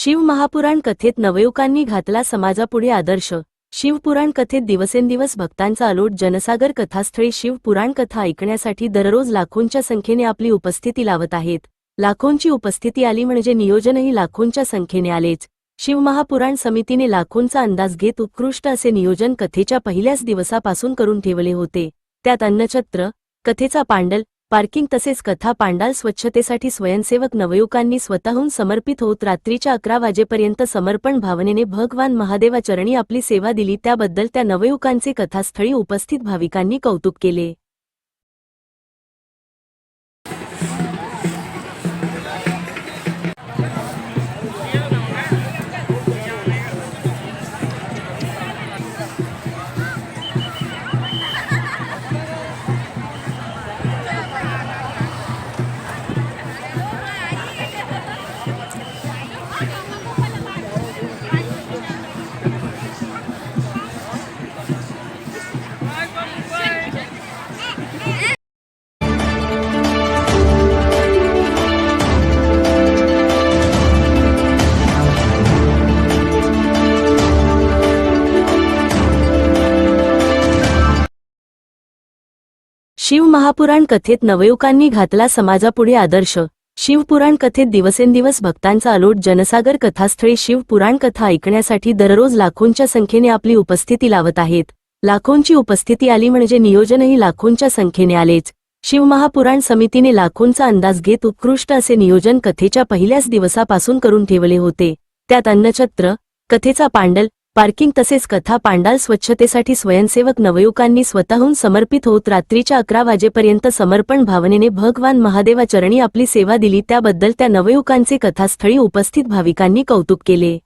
शिवमहापुराण कथेत नवयुवकांनी घातला समाजापुढे आदर्श। शिवपुराण कथेत दिवसेंदिवस भक्तांचा अलोट जनसागर कथास्थळी शिवपुराण कथा ऐकण्यासाठी दररोज लाखोंच्या संख्येने आपली उपस्थिती लावत आहेत। लाखोंची उपस्थिती आली म्हणजे नियोजनही लाखोंच्या संख्येने आलेच। शिवमहापुराण समितीने लाखोंचा अंदाज घेत उत्कृष्ट असे नियोजन कथेच्या पहिल्याच दिवसापासून करून ठेवले होते। त्यात अन्नछत्र, कथेचा पांडल, पार्किंग तसेच कथा पांडाल स्वच्छतेसाठी स्वयंसेवक नवयुवकांनी स्वतःहून समर्पित होत रात्रीच्या 11 वाजेपर्यंत समर्पण भावनेने भगवान महादेवाचरणी आपली सेवा दिली। त्याबद्दल त्या नवयुवकांचे कथास्थळी उपस्थित भाविकांनी कौतुक केले। शिवमहापुराण कथेत नवयुवकांनी घातला समाजापुढे आदर्श। शिवपुराण कथेत दिवसेंदिवस भक्तांचा अलोट जनसागर कथास्थळी शिवपुराण कथा ऐकण्यासाठी दररोज लाखोंच्या संख्येने आपली उपस्थिती लावत आहेत। लाखोंची उपस्थिती आली म्हणजे नियोजनही लाखोंच्या संख्येने आलेच। शिवमहापुराण समितीने लाखोंचा अंदाज घेत उत्कृष्ट असे नियोजन कथेच्या पहिल्याच दिवसापासून करून ठेवले होते। त्यात अन्नछत्र, कथेचा पांडल, पार्किंग तसेच कथा पांडाल स्वच्छतेसाठी स्वयंसेवक नवयुवकांनी स्वतःहून समर्पित होत रात्रीच्या 11 वाजेपर्यंत समर्पण भावनेने भगवान महादेवाचरणी आपली सेवा दिली। त्याबद्दल त्या नवयुवकांचे कथास्थळी उपस्थित भाविकांनी कौतुक केले।